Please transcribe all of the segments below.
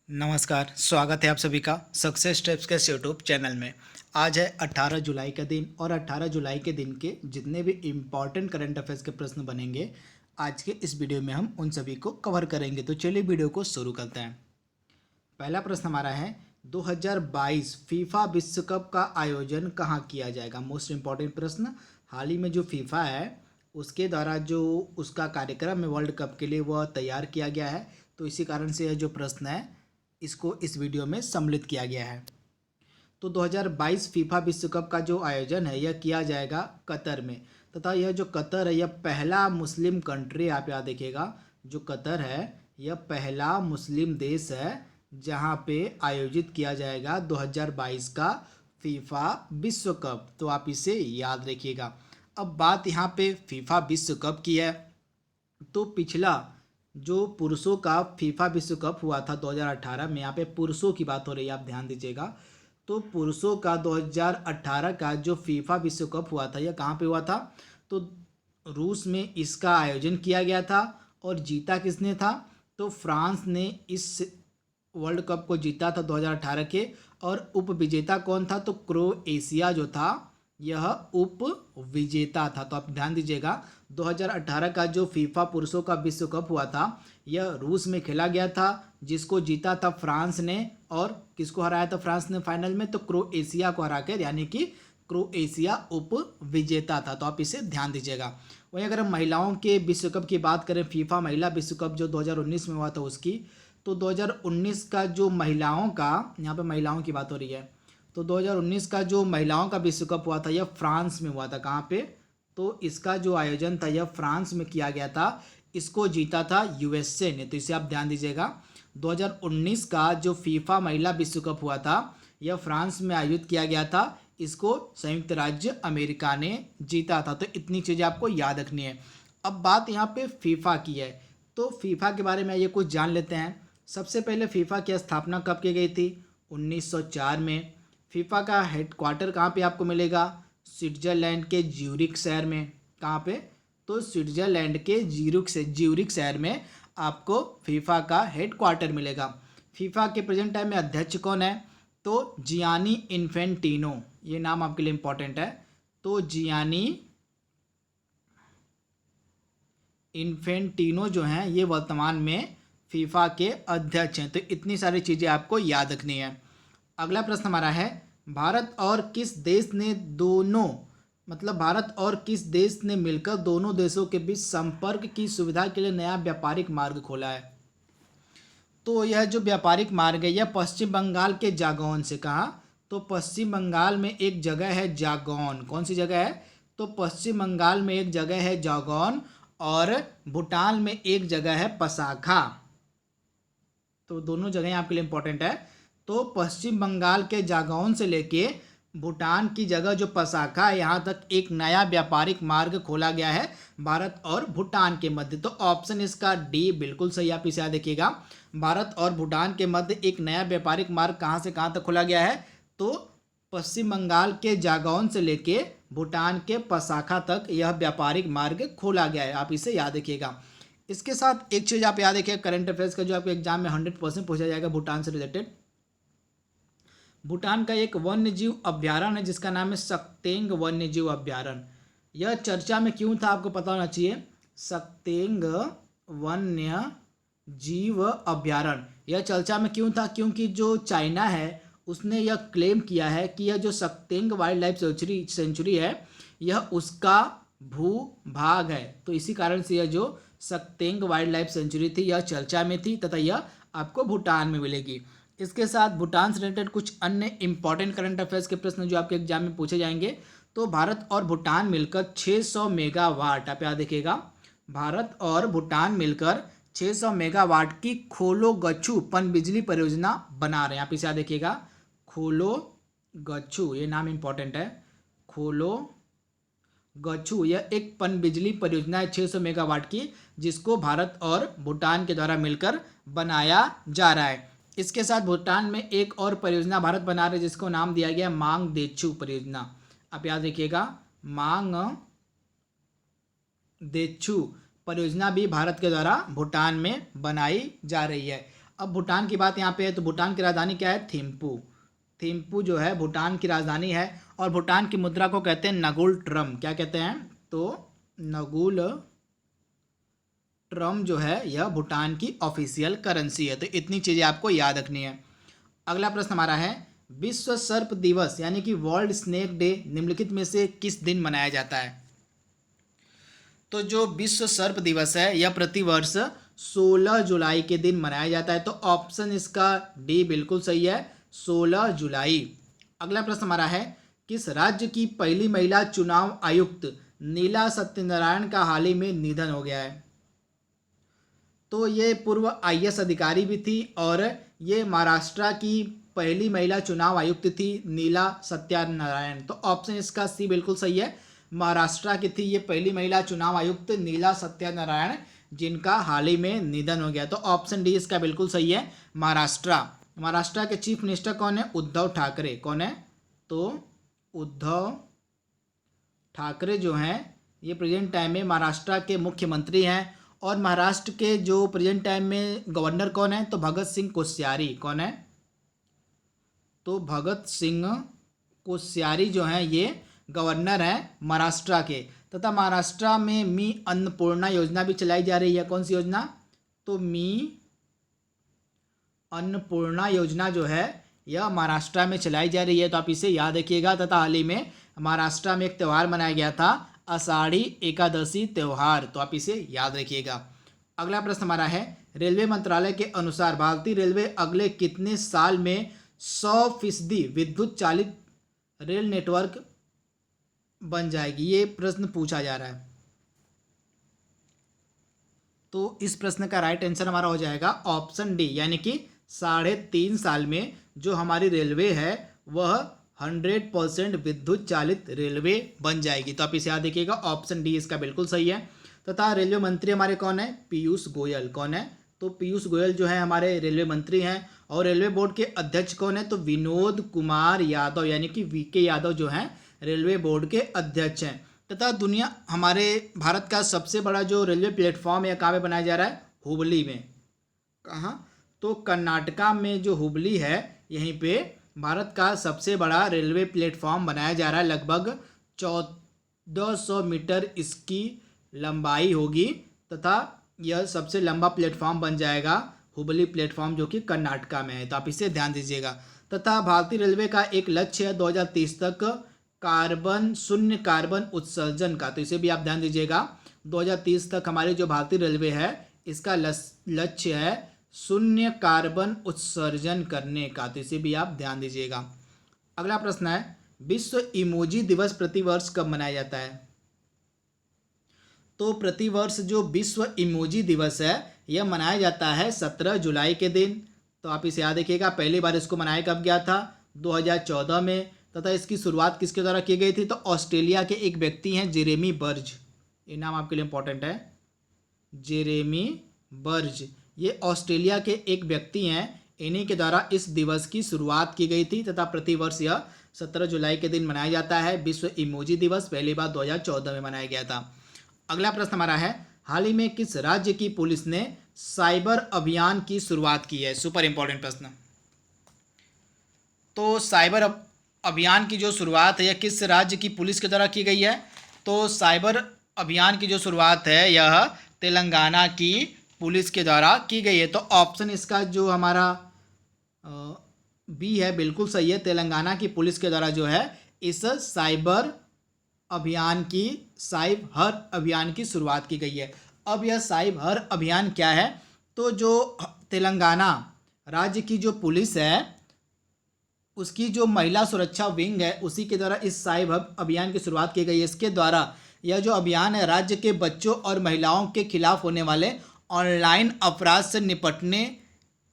नमस्कार, स्वागत है आप सभी का सक्सेस स्टेप्स के इस यूट्यूब चैनल में। आज है 18 जुलाई का दिन और 18 जुलाई के दिन के जितने भी इम्पॉर्टेंट करंट अफेयर्स के प्रश्न बनेंगे आज के इस वीडियो में हम उन सभी को कवर करेंगे। तो चलिए वीडियो को शुरू करते हैं। पहला प्रश्न हमारा है 2022 फीफा विश्व कप का आयोजन कहाँ किया जाएगा। मोस्ट इम्पॉर्टेंट प्रश्न। हाल ही में जो फीफा है उसके द्वारा जो उसका कार्यक्रम है वर्ल्ड कप के लिए वह तैयार किया गया है। तो इसी कारण से यह जो प्रश्न है इसको इस वीडियो में सम्मिलित किया गया है। तो 2022 फीफा विश्व कप का जो आयोजन है यह किया जाएगा कतर में, तथा यह जो कतर है यह पहला मुस्लिम कंट्री, आप याद देखिएगा, जो कतर है यह पहला मुस्लिम देश है जहां पे आयोजित किया जाएगा 2022 का फीफा विश्व कप। तो आप इसे याद रखिएगा। अब बात यहाँ पे फीफा विश्व कप की है, तो पिछला जो पुरुषों का फीफा विश्व कप हुआ था 2018 में, यहाँ पे पुरुषों की बात हो रही है, आप ध्यान दीजिएगा। तो पुरुषों का 2018 का जो फीफा विश्व कप हुआ था यह कहाँ पे हुआ था, तो रूस में इसका आयोजन किया गया था। और जीता किसने था, तो फ्रांस ने इस वर्ल्ड कप को जीता था 2018 के। और उप विजेता कौन था, तो क्रोएशिया जो था यह उप विजेता था। तो आप ध्यान दीजिएगा 2018 का जो फीफा पुरुषों का विश्व कप हुआ था यह रूस में खेला गया था, जिसको जीता था फ्रांस ने। और किसको हराया था फ्रांस ने फाइनल में, तो क्रोएशिया को हराकर, यानी कि क्रोएशिया उप विजेता था। तो आप इसे ध्यान दीजिएगा। वहीं अगर हम महिलाओं के विश्व कप की बात करें, फीफा महिला विश्व कप जो 2019 में हुआ था उसकी, तो 2019 का जो महिलाओं का, यहाँ पे महिलाओं की बात हो रही है, तो 2019 का जो महिलाओं का विश्व कप हुआ था यह फ्रांस में हुआ था। कहाँ पे, तो इसका जो आयोजन था यह फ्रांस में किया गया था। इसको जीता था यूएसए ने। तो इसे आप ध्यान दीजिएगा। 2019 का जो फीफा महिला विश्व कप हुआ था यह फ्रांस में आयोजित किया गया था। इसको संयुक्त राज्य अमेरिका ने जीता था। तो इतनी चीज़ें आपको याद रखनी है। अब बात यहाँ पे फीफा की है, तो फीफा के बारे में ये कुछ जान लेते हैं। सबसे पहले फीफा की स्थापना कब की गई थी, 1904 में। फीफा का हेडक्वार्टर कहाँ पे आपको मिलेगा, स्विट्जरलैंड के ज्यूरिख शहर में। कहाँ पे, तो स्विट्जरलैंड के ज्यूरिख शहर में आपको फीफा का हेडक्वार्टर मिलेगा। फीफा के प्रेजेंट टाइम में अध्यक्ष कौन है, तो जियानी इन्फेंटिनो, ये नाम आपके लिए इंपॉर्टेंट है। तो जियानी इन्फेंटिनो जो हैं ये वर्तमान में फीफा के अध्यक्ष हैं। तो इतनी सारी चीज़ें आपको याद रखनी है। अगला प्रश्न हमारा है, भारत और किस देश ने दोनों, मतलब भारत और किस देश ने मिलकर दोनों देशों के बीच संपर्क की सुविधा के लिए नया व्यापारिक मार्ग खोला है। तो यह जो व्यापारिक मार्ग है यह पश्चिम बंगाल के जागौन से, कहा, तो पश्चिम बंगाल में एक जगह है जागौन। कौन सी जगह है, तो पश्चिम बंगाल में एक जगह है जागौन और भूटान में एक जगह है पसाखा। तो दोनों जगहें आपके लिए इंपॉर्टेंट है। तो पश्चिम बंगाल के जागौन से लेके भूटान की जगह जो पसाखा है यहाँ तक एक नया व्यापारिक मार्ग खोला गया है भारत और भूटान के मध्य। तो ऑप्शन इसका डी बिल्कुल सही, आप इसे याद रखिएगा। भारत और भूटान के मध्य एक नया व्यापारिक मार्ग कहाँ से कहाँ तक खोला गया है, तो पश्चिम बंगाल के जागौन से लेके भूटान के पसाखा तक यह व्यापारिक मार्ग खोला गया है। आप इसे याद रखिएगा। इसके साथ एक चीज़ आप याद रखिएगा, करंट अफेयर्स का जो आपके एग्जाम में 100% पूछा जाएगा भूटान से रिलेटेड। भूटान का एक वन्य जीव अभ्यारण्य है जिसका नाम है सक्तेंग वन्य जीव अभ्यारण्य। यह चर्चा में क्यों था आपको पता होना चाहिए। सक्तेंग वन्य जीव अभ्यारण्य यह चर्चा में क्यों था, क्योंकि जो चाइना है उसने यह क्लेम किया है कि यह जो सक्तेंग वाइल्ड लाइफ सेंचुरी है यह उसका भू भाग है। तो इसी कारण से यह जो सक्तेंग वाइल्ड लाइफ सेंचुरी थी यह चर्चा में थी, तथा यह आपको भूटान में मिलेगी। इसके साथ भूटान से रिलेटेड कुछ अन्य इंपॉर्टेंट करंट अफेयर्स के प्रश्न जो आपके एग्जाम में पूछे जाएंगे। तो भारत और भूटान मिलकर 600 मेगावाट, आप याद रखिएगा, भारत और भूटान मिलकर 600 मेगावाट की खोलो गच्छू पनबिजली परियोजना बना रहे हैं। आप इसे याद रखिएगा, खोलो गच्छू, ये नाम इंपॉर्टेंट है। खोलो गच्छू यह एक पनबिजली परियोजना है 600 मेगावाट की, जिसको भारत और भूटान के द्वारा मिलकर बनाया जा रहा है। इसके साथ भूटान में एक और परियोजना भारत बना रहे जिसको नाम दिया गया मांग देछू परियोजना। आप याद रखिएगा, मांग देछू परियोजना भी भारत के द्वारा भूटान में बनाई जा रही है। अब भूटान की बात यहाँ पे है, तो भूटान की राजधानी क्या है? थिम्पू। थिम्पू जो है भूटान की राजधानी है, और भूटान की मुद्रा को कहते हैं नगुल ट्रम। क्या कहते हैं? तो नगुल ट्रम जो है यह भूटान की ऑफिशियल करेंसी है। तो इतनी चीज़ें आपको याद रखनी है। अगला प्रश्न हमारा है, विश्व सर्प दिवस यानी कि वर्ल्ड स्नेक डे निम्नलिखित में से किस दिन मनाया जाता है? तो जो विश्व सर्प दिवस है यह प्रतिवर्ष 16 जुलाई के दिन मनाया जाता है। तो ऑप्शन इसका डी बिल्कुल सही है, 16 जुलाई। अगला प्रश्न हमारा है, किस राज्य की पहली महिला चुनाव आयुक्त नीला सत्यनारायण का हाल ही में निधन हो गया है? तो ये पूर्व आईएएस अधिकारी भी थी, और ये महाराष्ट्र की पहली महिला चुनाव आयुक्त थी, नीला सत्यनारायण। तो ऑप्शन इसका सी बिल्कुल सही है, महाराष्ट्र की थी ये पहली महिला चुनाव आयुक्त नीला सत्यनारायण, जिनका हाल ही में निधन हो गया। तो ऑप्शन डी इसका बिल्कुल सही है, महाराष्ट्र। महाराष्ट्र के चीफ मिनिस्टर कौन है? उद्धव ठाकरे। कौन है? तो उद्धव ठाकरे जो हैं ये प्रेजेंट टाइम में महाराष्ट्र के मुख्यमंत्री हैं। और महाराष्ट्र के जो प्रेजेंट टाइम में गवर्नर कौन है? तो भगत सिंह कोश्यारी। कौन है? तो भगत सिंह कोश्यारी जो हैं ये गवर्नर हैं महाराष्ट्र के। तथा महाराष्ट्र में मी अन्नपूर्णा योजना भी चलाई जा रही है। कौन सी योजना? तो मी अन्नपूर्णा योजना जो है यह महाराष्ट्र में चलाई जा रही है। तो आप इसे याद रखिएगा। तथा हाल ही में महाराष्ट्र में एक त्यौहार मनाया गया था, आषाढ़ी एकादशी त्यौहार। तो आप इसे याद रखिएगा। अगला प्रश्न हमारा है, रेलवे मंत्रालय के अनुसार भारतीय रेलवे अगले कितने साल में 100% विद्युत चालित रेल नेटवर्क बन जाएगी? ये प्रश्न पूछा जा रहा है। तो इस प्रश्न का राइट आंसर हमारा हो जाएगा ऑप्शन डी, यानी कि 3.5 साल में जो हमारी रेलवे है वह 100% विद्युत चालित रेलवे बन जाएगी। तो आप इसे याद रखिएगा, ऑप्शन डी इसका बिल्कुल सही है। तथा रेलवे मंत्री हमारे कौन है? पीयूष गोयल। कौन है? तो पीयूष गोयल जो है हमारे रेलवे मंत्री हैं। और रेलवे बोर्ड के अध्यक्ष कौन है? तो विनोद कुमार यादव, यानी कि वीके यादव जो हैं रेलवे बोर्ड के अध्यक्ष हैं। तथा हमारे भारत का सबसे बड़ा जो रेलवे प्लेटफॉर्म है कहाँ पे बनाया जा रहा है? हुबली में। कहाँ? तो कर्नाटका में जो हुबली है यहीं पे भारत का सबसे बड़ा रेलवे प्लेटफॉर्म बनाया जा रहा है। लगभग 1400 मीटर इसकी लंबाई होगी, तथा यह सबसे लंबा प्लेटफॉर्म बन जाएगा हुबली प्लेटफॉर्म, जो कि कर्नाटका में है। तो आप इसे ध्यान दीजिएगा। तथा भारतीय रेलवे का एक लक्ष्य है 2030 तक शून्य कार्बन उत्सर्जन का। तो इसे भी आप ध्यान दीजिएगा। 2030 तक हमारी जो भारतीय रेलवे है इसका लक्ष्य है शून्य कार्बन उत्सर्जन करने का। तो इसे भी आप ध्यान दीजिएगा। अगला प्रश्न है, विश्व इमोजी दिवस प्रतिवर्ष कब मनाया जाता है? तो प्रतिवर्ष जो विश्व इमोजी दिवस है यह मनाया जाता है 17 जुलाई के दिन। तो आप इसे याद रखिएगा। पहली बार इसको मनाया कब गया था? 2014 में। तथा इसकी शुरुआत किसके द्वारा की गई थी? तो ऑस्ट्रेलिया के एक व्यक्ति हैं जेरेमी बर्ज। ये नाम आपके लिए इंपॉर्टेंट है, जेरेमी बर्ज। ये ऑस्ट्रेलिया के एक व्यक्ति हैं, इन्हीं के द्वारा इस दिवस की शुरुआत की गई थी। तथा प्रतिवर्ष यह 17 जुलाई के दिन मनाया जाता है। विश्व इमोजी दिवस पहली बार 2014 में मनाया गया था। अगला प्रश्न हमारा है, हाल ही में किस राज्य की पुलिस ने साइबर अभियान की शुरुआत की है? सुपर इंपॉर्टेंट प्रश्न। तो साइबर अभियान की जो शुरुआत है यह किस राज्य की पुलिस के द्वारा की गई है? तो साइबर अभियान की जो शुरुआत है यह तेलंगाना की पुलिस के द्वारा की गई है। तो ऑप्शन इसका जो हमारा बी है बिल्कुल सही है। तेलंगाना की पुलिस के द्वारा जो है इस साइबर अभियान की शुरुआत की गई है। अब यह साइबर अभियान क्या है? तो जो तेलंगाना राज्य की जो पुलिस है उसकी जो महिला सुरक्षा विंग है उसी के द्वारा इस साइबर अभियान की शुरुआत की गई है। इसके द्वारा यह जो अभियान है राज्य के बच्चों और महिलाओं के खिलाफ होने वाले ऑनलाइन अपराध से निपटने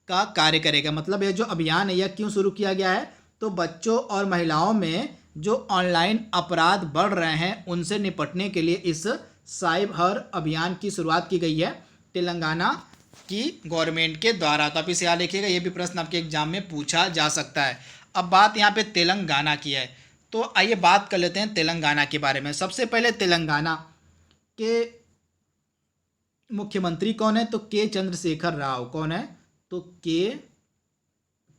का कार्य करेगा। मतलब यह जो अभियान है यह क्यों शुरू किया गया है? तो बच्चों और महिलाओं में जो ऑनलाइन अपराध बढ़ रहे हैं उनसे निपटने के लिए इस साइबर अभियान की शुरुआत की गई है तेलंगाना की गवर्नमेंट के द्वारा। तो आप इसे याद रखिएगा, ये भी प्रश्न आपके एग्जाम में पूछा जा सकता है। अब बात यहाँ पे तेलंगाना की है, तो आइए बात कर लेते हैं तेलंगाना के बारे में। सबसे पहले तेलंगाना के मुख्यमंत्री कौन है? तो के चंद्रशेखर राव। कौन है? तो के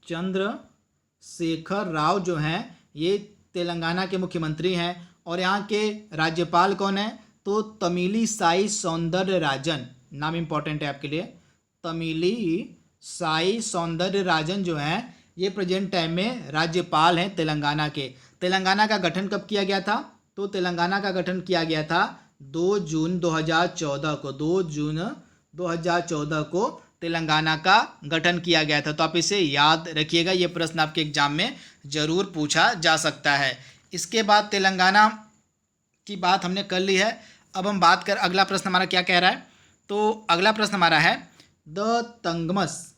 चंद्रशेखर राव जो हैं ये तेलंगाना के मुख्यमंत्री हैं। और यहाँ के राज्यपाल कौन है? तो तमिली साई सौंदर्य राजन, नाम इंपॉर्टेंट है आपके लिए। तमिली साई सौंदर्य राजन जो हैं ये प्रेजेंट टाइम में राज्यपाल हैं तेलंगाना के। तेलंगाना का गठन कब किया गया था? तो तेलंगाना का गठन किया गया था 2 जून 2014 को। 2 जून 2014 को तेलंगाना का गठन किया गया था। तो आप इसे याद रखिएगा, ये प्रश्न आपके एग्जाम में ज़रूर पूछा जा सकता है। इसके बाद तेलंगाना की बात हमने कर ली है। अब हम बात कर, अगला प्रश्न हमारा क्या कह रहा है? तो अगला प्रश्न हमारा है द तंगमस।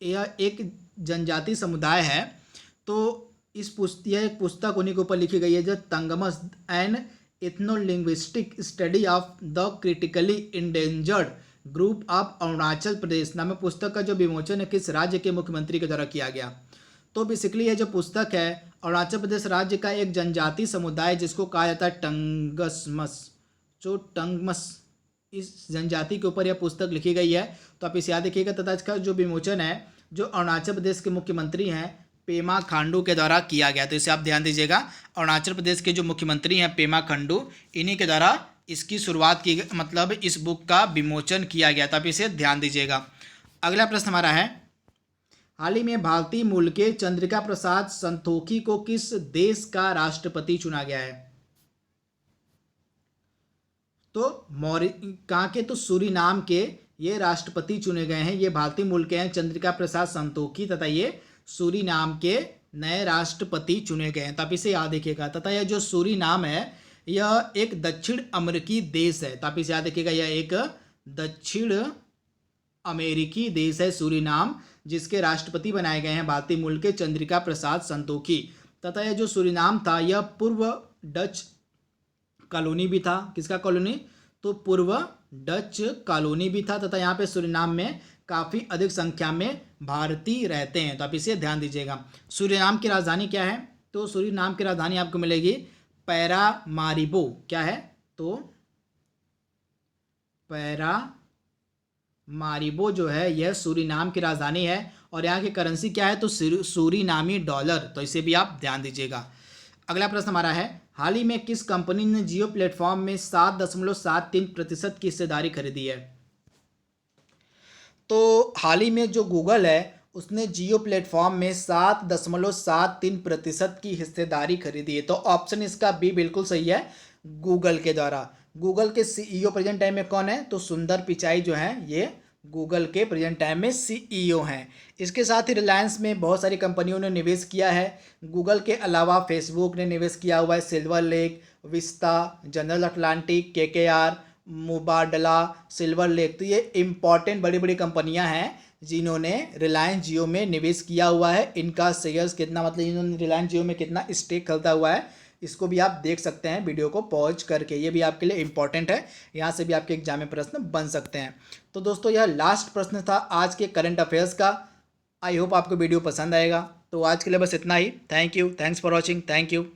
यह एक जनजाति समुदाय है। तो यह एक पुस्तक उन्हीं के ऊपर लिखी गई है, जो Tangams an ethnolinguistic study of the critically endangered group of Arunachal Pradesh नाम पुस्तक का जो विमोचन है किस राज्य के मुख्यमंत्री के द्वारा किया गया? तो बेसिकली ये जो पुस्तक है अरुणाचल प्रदेश राज्य का एक जनजाति समुदाय जिसको कहा जाता है टंगमस, जो टंगमस इस जनजाति के ऊपर यह पुस्तक लिखी गई है। तो आप इसे याद रखिएगा। तथा इसका जो विमोचन है जो अरुणाचल प्रदेश के मुख्यमंत्री हैं पेमा खांडू के द्वारा किया गया। तो इसे आप ध्यान दीजिएगा, अरुणाचल प्रदेश के जो मुख्यमंत्री हैं पेमा खांडू, इन्हीं के द्वारा इसकी शुरुआत की, मतलब इस बुक का विमोचन किया गया था। आप इसे ध्यान दीजिएगा। अगला प्रश्न हमारा है, हाल ही में भारतीय मूल के चंद्रिका प्रसाद संतोखी को किस देश का राष्ट्रपति चुना गया है? तो कहाँ के? तो सूरीनाम के ये राष्ट्रपति चुने गए हैं। ये भारतीय मूल के हैं चंद्रिका प्रसाद संतोखी, तथा ये सूरीनाम के नए राष्ट्रपति चुने गए हैं। तो आप इसे याद रखिएगा। तथा यह जो सूरीनाम है यह एक दक्षिण अमेरिकी देश है। तो आप इसे याद रखिएगा, यह एक दक्षिण अमेरिकी देश है सूरीनाम, जिसके राष्ट्रपति बनाए गए हैं भारतीय मूल के चंद्रिका प्रसाद संतोखी। तथा यह जो सूरीनाम था यह पूर्व डच कॉलोनी भी था। किसका कॉलोनी? तो पूर्व डच कॉलोनी भी था। तथा यहाँ पे सूरीनाम में काफ़ी अधिक संख्या में भारतीय रहते हैं। तो आप इसे ध्यान दीजिएगा। सूरीनाम की राजधानी क्या है? तो सूरीनाम की राजधानी आपको मिलेगी पैरामारिबो। क्या है? तो पैरामारिबो जो है यह सूरीनाम की राजधानी है। और यहाँ की करेंसी क्या है? तो सूरीनामी डॉलर। तो इसे भी आप ध्यान दीजिएगा। अगला प्रश्न हमारा है, हाल ही में किस कंपनी ने जियो प्लेटफॉर्म में 7.73% की हिस्सेदारी खरीदी है? तो हाल ही में जो गूगल है उसने जियो प्लेटफॉर्म में 7.73% की हिस्सेदारी खरीदी है। तो ऑप्शन इसका बी बिल्कुल सही है, गूगल के द्वारा। गूगल के सीईओ प्रेजेंट टाइम में कौन है? तो सुंदर पिचाई जो हैं ये गूगल के प्रेजेंट टाइम में सीईओ हैं। इसके साथ ही रिलायंस में बहुत सारी कंपनियों ने निवेश किया है। गूगल के अलावा फेसबुक ने निवेश किया हुआ है, Silver Lake, Vista, General Atlantic, KKR, Mubadala, Silver Lake. तो ये इंपॉर्टेंट बड़ी बड़ी कंपनियां हैं जिन्होंने रिलायंस जियो में निवेश किया हुआ है। इनका शेयर्स कितना, मतलब इन्होंने रिलायंस जियो में कितना स्टेक खरीदा हुआ है, इसको भी आप देख सकते हैं वीडियो को पॉज करके। ये भी आपके लिए इंपॉर्टेंट है, यहाँ से भी आपके एग्जाम में प्रश्न बन सकते हैं। तो दोस्तों यह लास्ट प्रश्न था आज के करंट अफेयर्स का। आई होप आपको वीडियो पसंद आएगा। तो आज के लिए बस इतना ही। Thank you, thanks for watching, thank you.